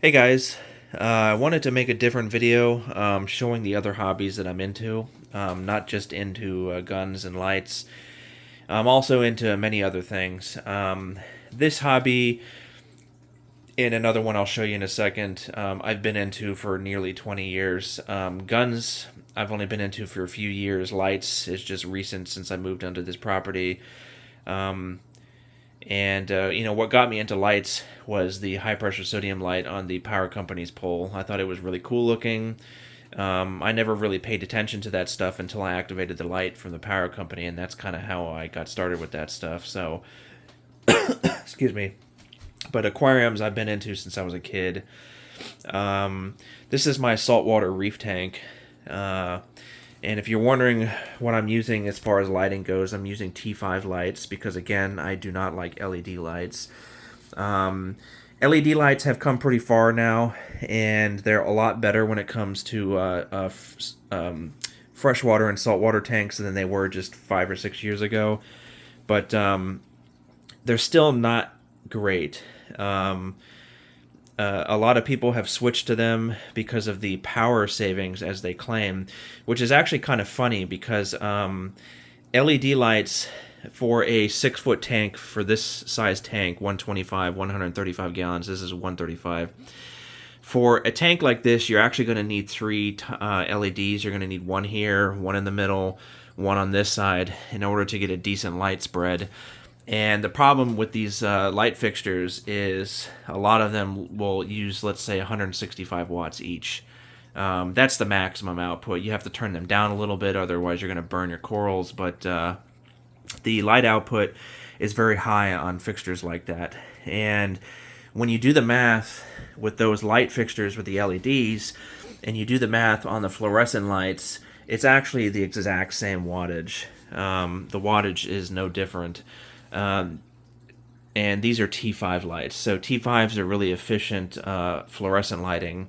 Hey guys, I wanted to make a different video showing the other hobbies that I'm into. Not just into guns and lights. I'm also into many other things. This hobby and another one I'll show you in a second, I've been into for nearly 20 years. Guns, I've only been into for a few years. Lights is just recent since I moved onto this property. Um, and what got me into lights was the high pressure sodium light on the power company's pole. I thought it was really cool looking. I never really paid attention to that stuff until I activated the light from the power company, and that's kind of how I got started with that stuff. So, excuse me. But aquariums I've been into since I was a kid. Um, this is my saltwater reef tank. Uh, and if you're wondering what I'm using as far as lighting goes, I'm using T5 lights because, again, I do not like LED lights. Um, LED lights have come pretty far now, and they're a lot better when it comes to freshwater and saltwater tanks than they were just 5 or 6 years ago. But they're still not great. Um, a lot of people have switched to them because of the power savings, as they claim, which is actually kind of funny because LED lights for a 6 foot tank, for this size tank, 125, 135 gallons, this is 135. For a tank like this, you're actually going to need three LEDs. You're going to need one here, one in the middle, one on this side in order to get a decent light spread. And the problem with these light fixtures is a lot of them will use, let's say, 165 watts each. That's the maximum output. You have to turn them down a little bit, otherwise you're going to burn your corals. But the light output is very high on fixtures like that. And when you do the math with those light fixtures with the LEDs, and you do the math on the fluorescent lights, it's actually the exact same wattage. The wattage is no different. Um, and these are T5 lights. So T5s are really efficient fluorescent lighting,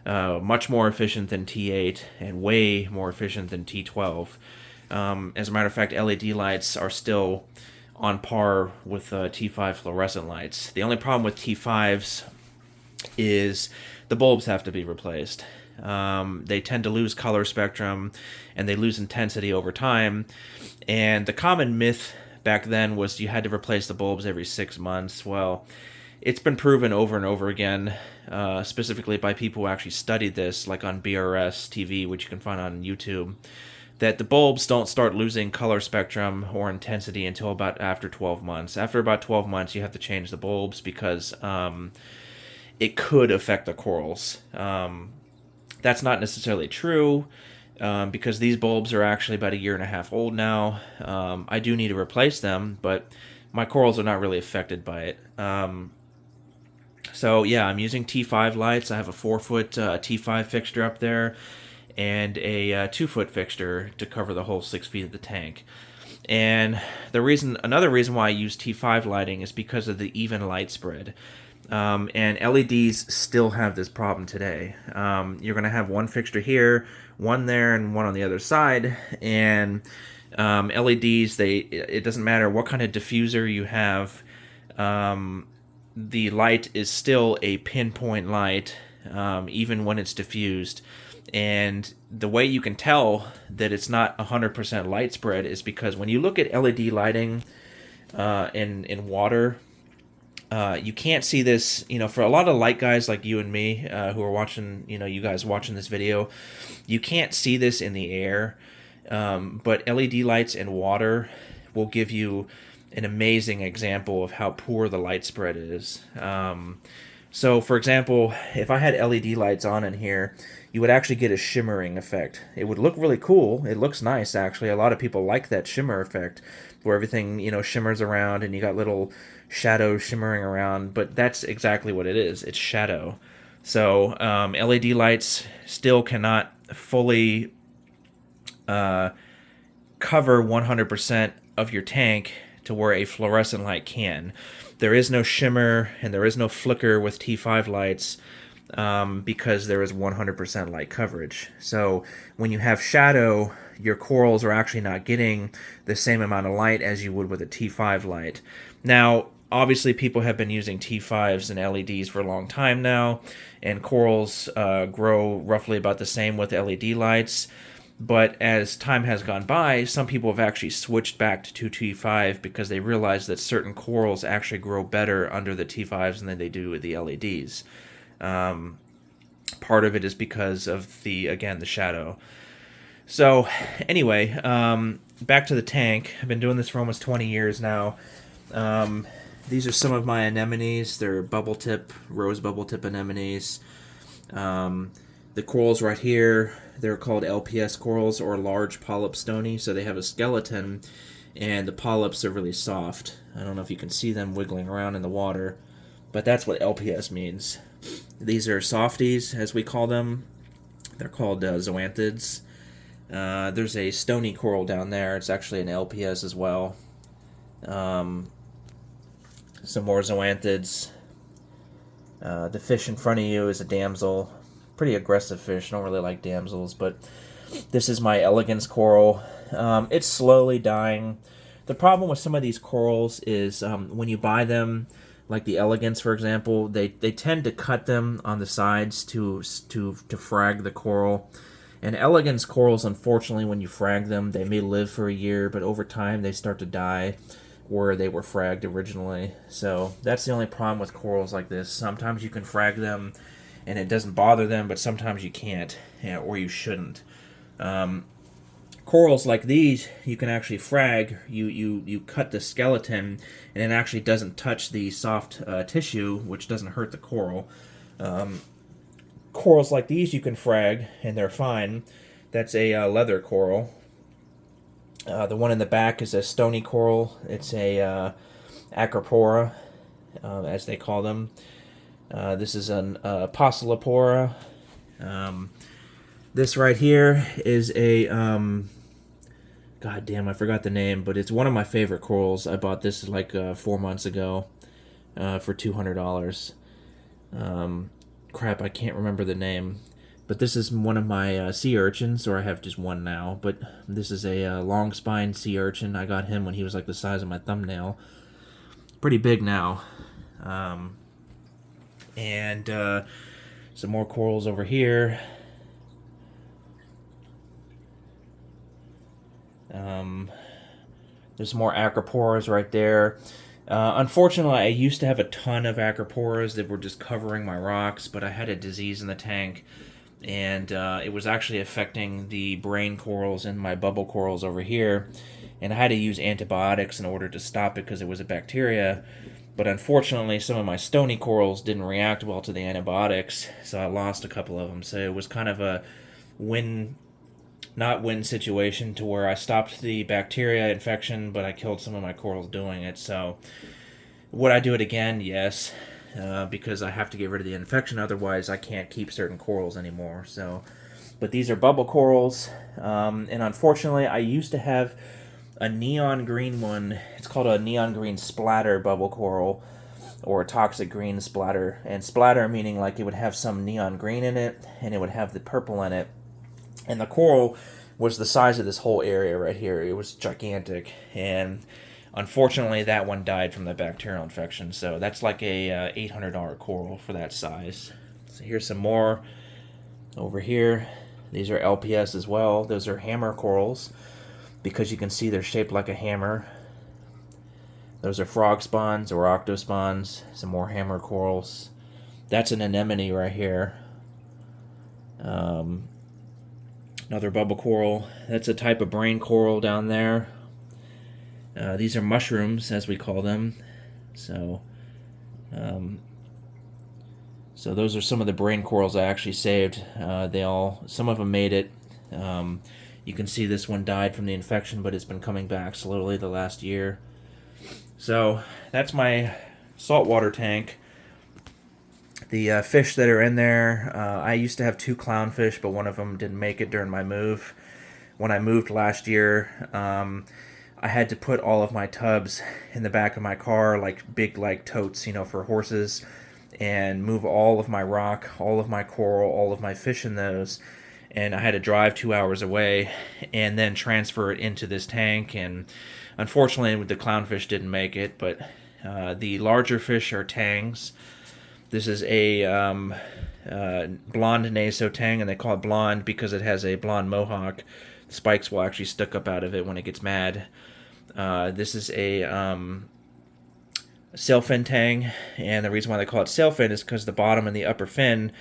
much more efficient than T8 and way more efficient than T12. As a matter of fact, LED lights are still on par with T5 fluorescent lights. The only problem with T5s is the bulbs have to be replaced. They tend to lose color spectrum and they lose intensity over time. And the common myth back then was you had to replace the bulbs every 6 months. Well, it's been proven over and over again, specifically by people who actually studied this, like on BRS TV, which you can find on YouTube, that the bulbs don't start losing color spectrum or intensity until about after 12 months. After about 12 months, you have to change the bulbs because it could affect the corals. That's not necessarily true because these bulbs are actually about a year and a half old now. I do need to replace them, but my corals are not really affected by it. So yeah, I'm using T5 lights. I have a 4 foot T5 fixture up there and a 2 foot fixture to cover the whole 6 feet of the tank. And another reason why I use T5 lighting is because of the even light spread. And LEDs still have this problem today. You're going to have one fixture here, one there, and one on the other side. And LEDs, it doesn't matter what kind of diffuser you have. The light is still a pinpoint light, even when it's diffused. And the way you can tell that it's not 100% light spread is because when you look at LED lighting in water, you can't see this, for a lot of light guys like you and me who are watching, you guys watching this video, you can't see this in the air. But LED lights in water will give you an amazing example of how poor the light spread is. So, for example, if I had LED lights on in here, you would actually get a shimmering effect. It would look really cool. It looks nice, actually. A lot of people like that shimmer effect where everything, shimmers around and you got little shadows shimmering around. But that's exactly what it is. It's shadow. So, LED lights still cannot fully cover 100% of your tank to where a fluorescent light can. There is no shimmer and there is no flicker with T5 lights because there is 100% light coverage. So when you have shadow, your corals are actually not getting the same amount of light as you would with a T5 light. Now, Obviously, people have been using T5s and LEDs for a long time now, and corals grow roughly about the same with LED lights. But as time has gone by, some people have actually switched back to T5 because they realize that certain corals actually grow better under the T5s than they do with the LEDs. Part of it is because of the shadow. So, anyway, back to the tank. I've been doing this for almost 20 years now. These are some of my anemones. They're rose bubble tip anemones. The corals right here, they're called LPS corals, or large polyp stony. So they have a skeleton, and the polyps are really soft. I don't know if you can see them wiggling around in the water, but that's what LPS means. These are softies, as we call them. They're called zoanthids. There's a stony coral down there. It's actually an LPS as well. Some more zoanthids. The fish in front of you is a damsel. Pretty aggressive fish. I don't really like damsels, but this is my elegance coral. It's slowly dying. The problem with some of these corals is when you buy them, like the elegance, for example, they tend to cut them on the sides to frag the coral. And elegance corals, unfortunately, when you frag them, they may live for a year, but over time they start to die where they were fragged originally. So that's the only problem with corals like this. Sometimes you can frag them and it doesn't bother them, but sometimes you can't, or you shouldn't. Corals like these, you can actually frag. You cut the skeleton, and it actually doesn't touch the soft tissue, which doesn't hurt the coral. Corals like these you can frag, and they're fine. That's a leather coral. The one in the back is a stony coral. It's a acropora, as they call them. This is an Apocylopora. This right here is a God damn, I forgot the name, but it's one of my favorite corals. I bought this like 4 months ago for $200. Crap, I can't remember the name. But this is one of my sea urchins, or I have just one now. But this is a long spine sea urchin. I got him when he was like the size of my thumbnail. Pretty big now. And some more corals over here. There's more acroporas right there. Unfortunately, I used to have a ton of acroporas that were just covering my rocks, but I had a disease in the tank, and it was actually affecting the brain corals and my bubble corals over here, and I had to use antibiotics in order to stop it because it was a bacteria. But unfortunately, some of my stony corals didn't react well to the antibiotics, so I lost a couple of them. So it was kind of a not-win situation to where I stopped the bacteria infection, but I killed some of my corals doing it. So would I do it again? Yes, because I have to get rid of the infection. Otherwise, I can't keep certain corals anymore. So, but these are bubble corals, and unfortunately, I used to have a neon green one. It's called a neon green splatter bubble coral, or a toxic green splatter. And splatter meaning like it would have some neon green in it, and it would have the purple in it. And the coral was the size of this whole area right here. It was gigantic. And unfortunately, that one died from the bacterial infection. So that's like a $800 coral for that size. So here's some more over here. These are LPS as well. Those are hammer corals, because you can see they're shaped like a hammer. Those are frog spawns or octospawns. Some more hammer corals. That's an anemone right here. Another bubble coral. That's a type of brain coral down there. These are mushrooms, as we call them. So those are some of the brain corals I actually saved. Some of them made it. You can see this one died from the infection, but it's been coming back slowly the last year. So that's my saltwater tank. The fish that are in there, I used to have 2 clownfish, but one of them didn't make it during my move. When I moved last year, I had to put all of my tubs in the back of my car, like big like totes, for horses, and move all of my rock, all of my coral, all of my fish in those. And I had to drive 2 hours away and then transfer it into this tank. And unfortunately, the clownfish didn't make it, but The larger fish are tangs. This is a blonde naso tang, and they call it blonde because it has a blonde mohawk. The spikes will actually stick up out of it when it gets mad. This is a sailfin tang, and the reason why they call it sailfin is because the bottom and the upper fin,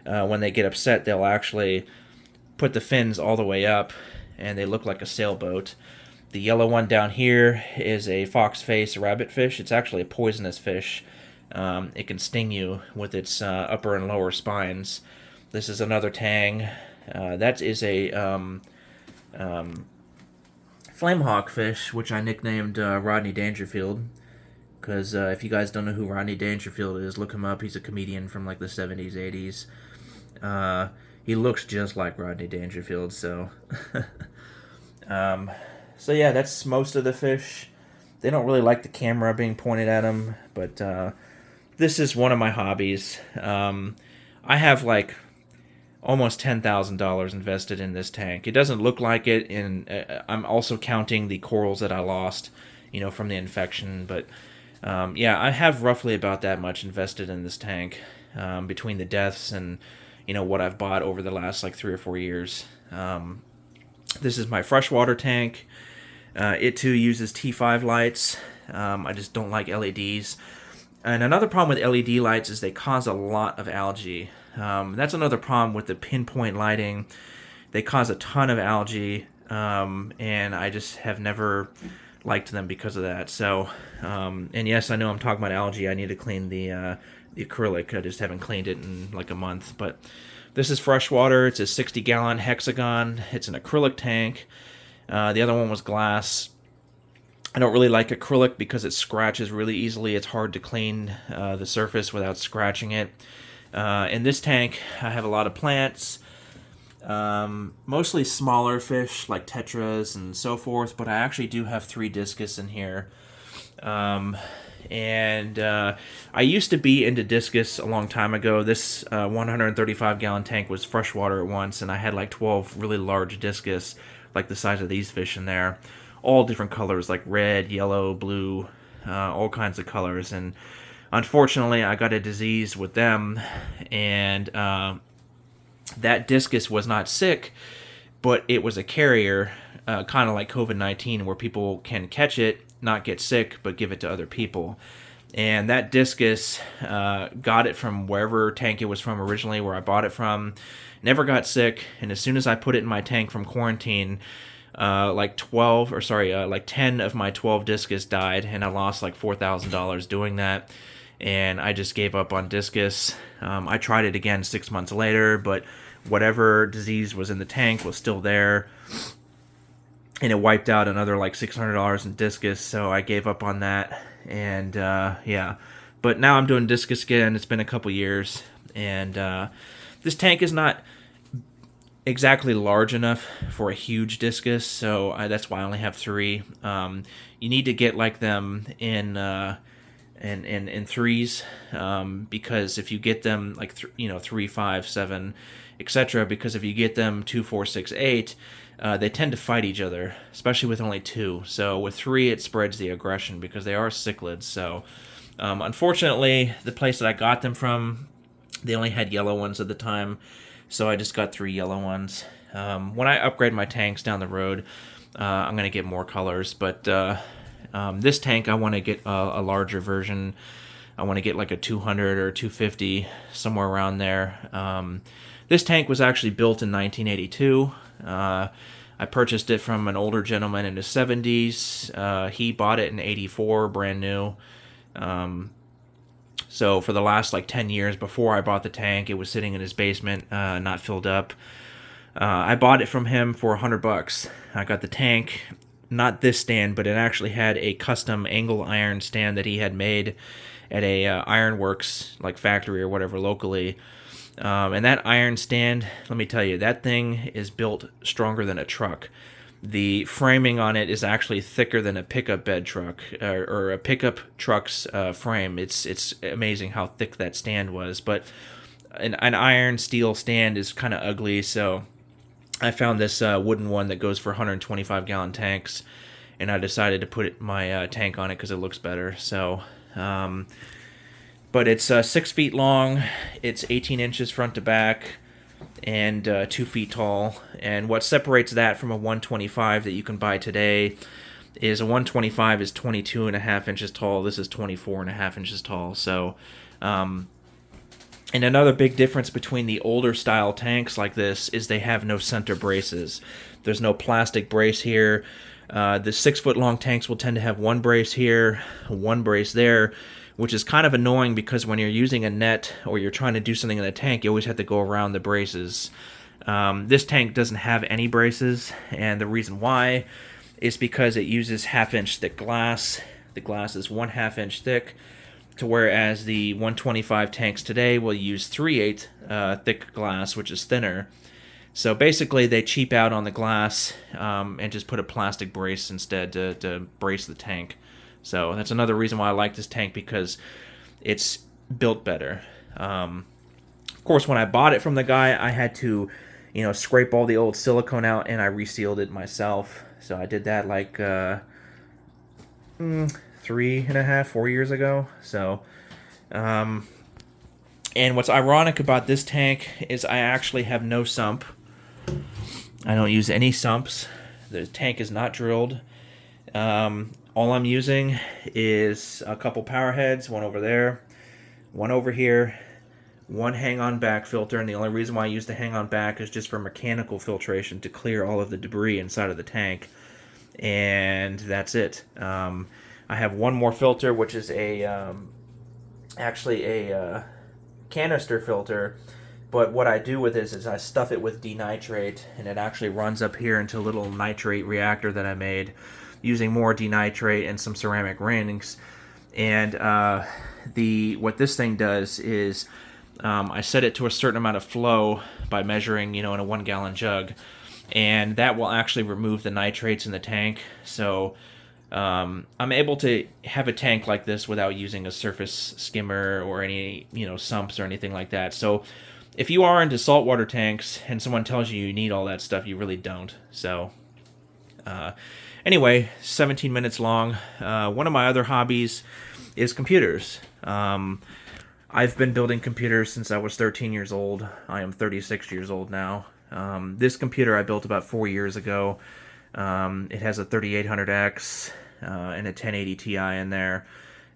when they get upset, they'll actually put the fins all the way up, and they look like a sailboat. The yellow one down here is a fox-face rabbitfish. It's actually a poisonous fish. It can sting you with its upper and lower spines. This is another tang. That is a flamehawk fish, which I nicknamed Rodney Dangerfield. Because if you guys don't know who Rodney Dangerfield is, look him up. He's a comedian from like the 70s, 80s. He looks just like Rodney Dangerfield, so... so yeah, that's most of the fish. They don't really like the camera being pointed at them, but this is one of my hobbies. I have like almost $10,000 invested in this tank. It doesn't look like it, and I'm also counting the corals that I lost, from the infection, but... yeah, I have roughly about that much invested in this tank, between the deaths and, what I've bought over the last, 3 or 4 years. This is my freshwater tank. It, too, uses T5 lights. I just don't like LEDs. And another problem with LED lights is they cause a lot of algae. That's another problem with the pinpoint lighting. They cause a ton of algae, and I just have never... liked them because of that. So, and yes, I know I'm talking about algae. I need to clean the acrylic. I just haven't cleaned it in like a month. But this is freshwater. It's a 60-gallon hexagon. It's an acrylic tank. The other one was glass. I don't really like acrylic because it scratches really easily. It's hard to clean the surface without scratching it. In this tank, I have a lot of plants. Mostly smaller fish like tetras and so forth, but I actually do have 3 discus in here. And I used to be into discus a long time ago. This 135-gallon tank was freshwater at once, and I had like 12 really large discus, like the size of these fish in there. All different colors, like red, yellow, blue, all kinds of colors. And unfortunately, I got a disease with them, and... that discus was not sick, but it was a carrier, kind of like COVID-19, where people can catch it, not get sick, but give it to other people. And that discus, got it from wherever tank it was from originally, where I bought it from, never got sick, and as soon as I put it in my tank from quarantine, 10 of my 12 discus died, and I lost like $4,000 doing that. And I just gave up on discus. I tried it again 6 months later, but whatever disease was in the tank was still there. And it wiped out another like $600 in discus, so I gave up on that. And yeah, but now I'm doing discus again. It's been a couple years. And this tank is not exactly large enough for a huge discus, so that's why I only have 3. You need to get like them in threes, because if you get them like 3, 5, 7, etc., because if you get them 2, 4, 6, 8, they tend to fight each other, especially with only 2. So with 3, it spreads the aggression because they are cichlids. So unfortunately, the place that I got them from, they only had yellow ones at the time, so I just got 3 yellow ones. When I upgrade my tanks down the road, I'm going to get more colors, but this tank, I want to get a larger version. I want to get like a 200 or 250, somewhere around there. This tank was actually built in 1982. I purchased it from an older gentleman in his 70s. He bought it in 84, brand new. So for the last like 10 years before I bought the tank, it was sitting in his basement, not filled up. I bought it from him for $100. I got the tank. Not this stand, but it actually had a custom angle iron stand that he had made at a ironworks like factory or whatever locally. And that iron stand, let me tell you, that thing is built stronger than a truck. The framing on it is actually thicker than a pickup bed truck or a pickup truck's frame. It's amazing how thick that stand was. But an iron steel stand is kind of ugly, so I found this wooden one that goes for 125-gallon tanks, and I decided to put my tank on it because it looks better. So But it's 6 feet long, it's 18 inches front to back, and 2 feet tall. And what separates that from a 125 that you can buy today is a 125 is 22 and a half inches tall. This is 24 and a half inches tall. So, and another big difference between the older style tanks like this is they have no center braces. There's no plastic brace here. The 6 foot long tanks will tend to have one brace here, one brace there, which is kind of annoying because when you're using a net or you're trying to do something in the tank, you always have to go around the braces. This tank doesn't have any braces, and the reason why is because it uses half-inch thick glass. The glass is 1/2 inch thick, to whereas the 125 tanks today will use 3/8 thick glass, which is thinner. So basically, they cheap out on the glass and just put a plastic brace instead to brace the tank. So that's another reason why I like this tank, because it's built better. Of course, when I bought it from the guy, I had to, scrape all the old silicone out, and I resealed it myself. So I did that like 3.5, 4 years ago. So, and what's ironic about this tank is I actually have no sump. I don't use any sumps. The tank is not drilled. All I'm using is a couple power heads, one over there, one over here, one hang-on back filter, and the only reason why I use the hang-on back is just for mechanical filtration to clear all of the debris inside of the tank, and that's it. I have one more filter, which is actually a canister filter, but what I do with this is I stuff it with denitrate, and it actually runs up here into a little nitrate reactor that I made using more denitrate and some ceramic rings. And what this thing does is I set it to a certain amount of flow by measuring, in a 1 gallon jug, and that will actually remove the nitrates in the tank. So I'm able to have a tank like this without using a surface skimmer or any, sumps or anything like that. So if you are into saltwater tanks and someone tells you you need all that stuff, you really don't. So anyway, 17 minutes long. One of my other hobbies is computers. I've been building computers since I was 13 years old. I am 36 years old now. This computer I built about 4 years ago. It has a 3800X and a 1080 Ti in there.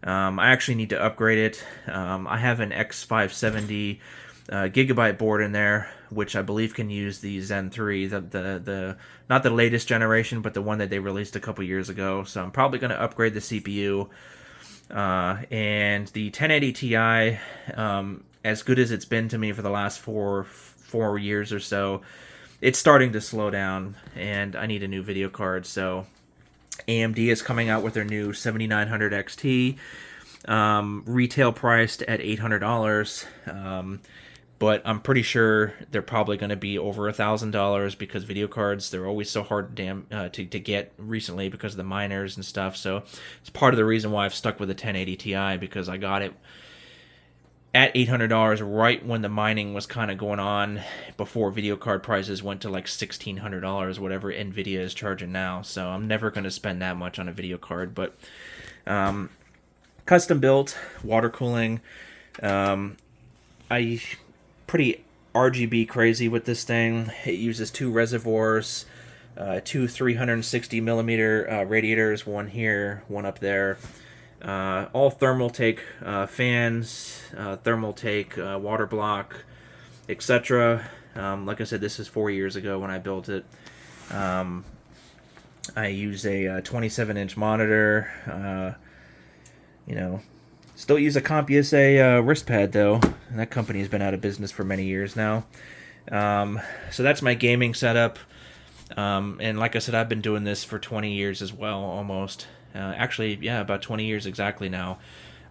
I actually need to upgrade it. I have an X570 gigabyte board in there, which I believe can use the Zen 3, the not the latest generation, but the one that they released a couple years ago. So I'm probably going to upgrade the CPU. And the 1080 Ti, as good as it's been to me for the last four years or so, it's starting to slow down, and I need a new video card. So AMD is coming out with their new 7900 XT, retail priced at $800. But I'm pretty sure they're probably going to be over $1,000 because video cards, they're always so hard to get recently because of the miners and stuff. So it's part of the reason why I've stuck with the 1080 Ti, because I got it at $800 right when the mining was kind of going on, before video card prices went to like $1,600, whatever Nvidia is charging now. So I'm never going to spend that much on a video card. But custom built, water cooling. I pretty RGB crazy with this thing. It uses 2 reservoirs, 2 360 millimeter radiators, one here, one up there. All thermal take fans, thermal take water block, etc. Like I said, this is 4 years ago when I built it. I use a 27-inch monitor. Still use a CompUSA wrist pad, though. And that company has been out of business for many years now. So that's my gaming setup. And like I said, I've been doing this for 20 years as well, almost. Actually, yeah, about 20 years exactly now.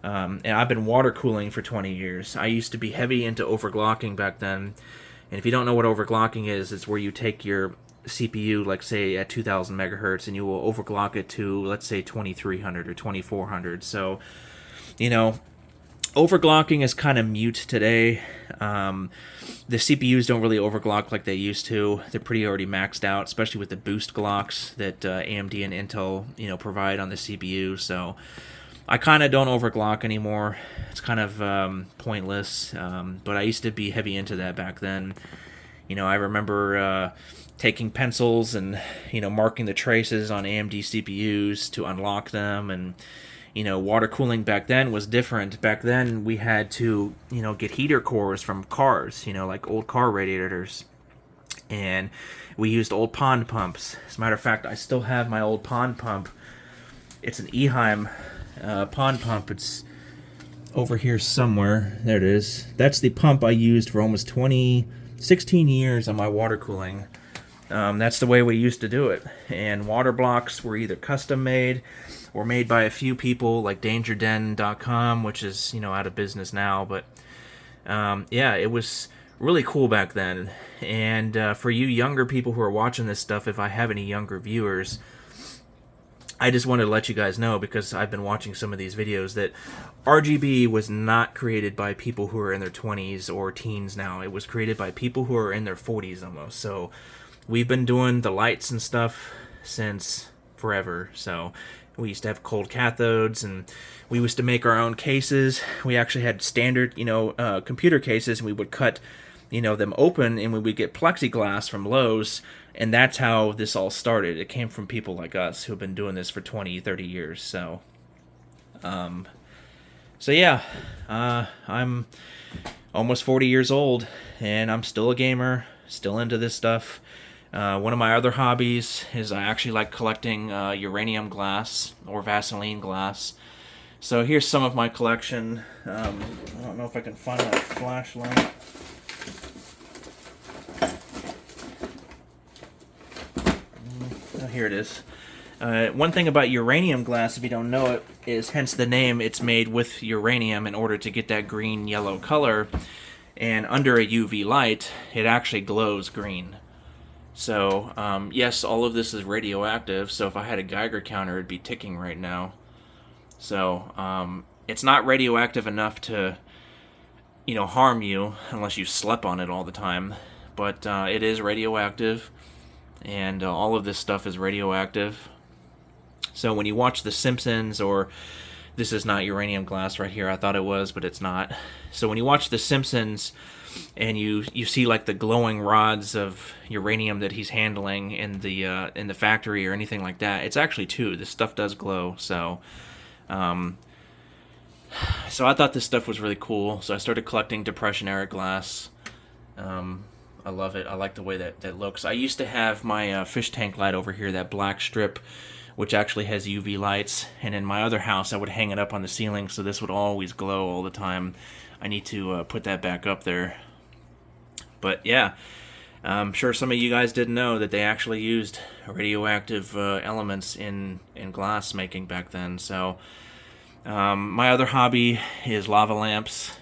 And I've been water cooling for 20 years. I used to be heavy into overclocking back then. And if you don't know what overclocking is, it's where you take your CPU, like say at 2000 megahertz, and you will overclock it to, let's say, 2300 or 2400. So, overclocking is kind of mute today. The CPUs don't really overclock like they used to. They're pretty already maxed out, especially with the boost clocks that AMD and Intel, provide on the CPU. So I kind of don't overglock anymore. It's kind of pointless. But I used to be heavy into that back then. I remember taking pencils and marking the traces on AMD CPUs to unlock them, and water cooling back then was different. Back then we had to get heater cores from cars, like old car radiators, and we used old pond pumps. As a matter of fact, I still have my old pond pump. It's an Eheim pond pump. It's over here somewhere. There it is. That's the pump I used for almost 16 years on my water cooling. That's the way we used to do it. And water blocks were either custom made or made by a few people, like DangerDen.com, which is out of business now. But yeah, it was really cool back then. And for you younger people who are watching this stuff, if I have any younger viewers, I just wanted to let you guys know, because I've been watching some of these videos, that RGB was not created by people who are in their 20s or teens now. It was created by people who are in their 40s almost. So we've been doing the lights and stuff since forever. So we used to have cold cathodes, and we used to make our own cases. We actually had standard, computer cases, and we would cut, them open, and we would get plexiglass from Lowe's. And that's how this all started. It came from people like us who have been doing this for 20, 30 years. So yeah, I'm almost 40 years old, and I'm still a gamer, still into this stuff. One of my other hobbies is I actually like collecting uranium glass or Vaseline glass. So here's some of my collection. I don't know if I can find my flashlight. Oh, here it is. One thing about uranium glass, if you don't know it, is hence the name, it's made with uranium in order to get that green-yellow color. And under a UV light, it actually glows green. So, yes, all of this is radioactive, so if I had a Geiger counter, it'd be ticking right now. So, it's not radioactive enough to, harm you unless you slept on it all the time. But it is radioactive, and all of this stuff is radioactive. So when you watch The Simpsons, or this is not uranium glass right here, I thought it was, but it's not. So when you watch The Simpsons, and you see like the glowing rods of uranium that he's handling in the factory or anything like that, it's actually true. This stuff does glow. So I thought this stuff was really cool. So I started collecting Depression era glass. I love it. I like the way that looks. I used to have my fish tank light over here, that black strip, which actually has UV lights. And in my other house, I would hang it up on the ceiling, so this would always glow all the time. I need to put that back up there. But yeah, I'm sure some of you guys didn't know that they actually used radioactive elements in glass making back then. So my other hobby is lava lamps.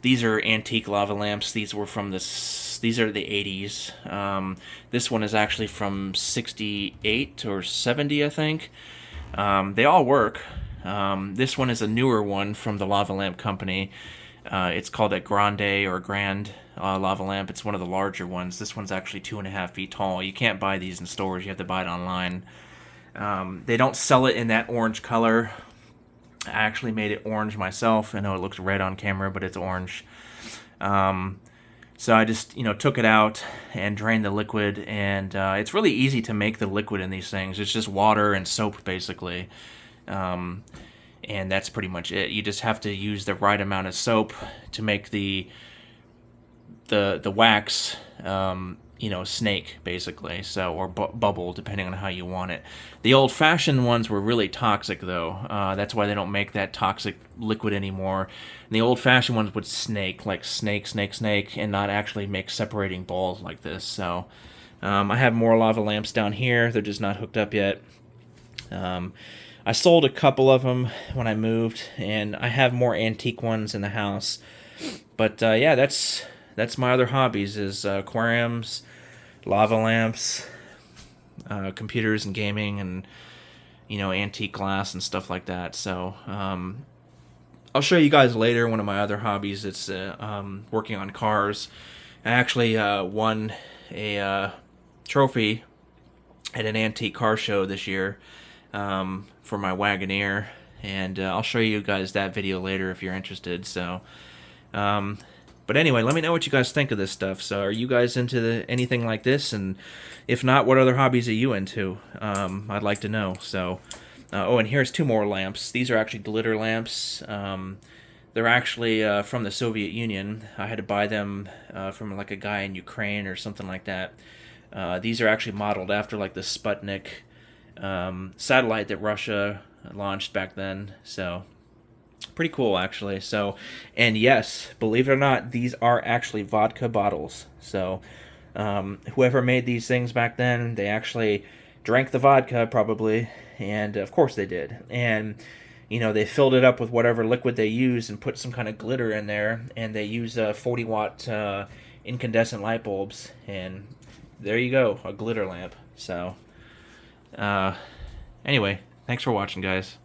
These are antique lava lamps. These were from these are the 80s. This one is actually from 68 or 70, I think. They all work. This one is a newer one from the lava lamp company. It's called a Grand lava lamp. It's one of the larger ones. This one's actually 2.5 feet tall. You can't buy these in stores. You have to buy it online. They don't sell it in that orange color. I actually made it orange myself. I know it looks red on camera, but it's orange. So I just, took it out and drained the liquid, and it's really easy to make the liquid in these things. It's just water and soap, basically. And that's pretty much it. You just have to use the right amount of soap to make the wax, snake, basically, so, or bubble, depending on how you want it. The old-fashioned ones were really toxic, though. That's why they don't make that toxic liquid anymore. And the old-fashioned ones would snake, like snake, and not actually make separating balls like this. So I have more lava lamps down here. They're just not hooked up yet. I sold a couple of them when I moved, and I have more antique ones in the house. But yeah, that's my other hobbies, is aquariums, lava lamps, computers and gaming, and antique glass and stuff like that. So I'll show you guys later one of my other hobbies. It's working on cars. I actually won a trophy at an antique car show this year for my Wagoneer. and I'll show you guys that video later if you're interested. So, but anyway, let me know what you guys think of this stuff. So, are you guys into anything like this? And if not, what other hobbies are you into? I'd like to know. So, oh, and here's 2 more lamps. These are actually glitter lamps. They're actually from the Soviet Union. I had to buy them from like a guy in Ukraine or something like that. These are actually modeled after like the Sputnik satellite that Russia launched back then. So pretty cool, actually. So, and yes, believe it or not, these are actually vodka bottles. So whoever made these things back then, they actually drank the vodka probably, and of course they did. And they filled it up with whatever liquid they used and put some kind of glitter in there, and they use 40-watt incandescent light bulbs, and there you go, a glitter lamp. So, anyway, thanks for watching, guys.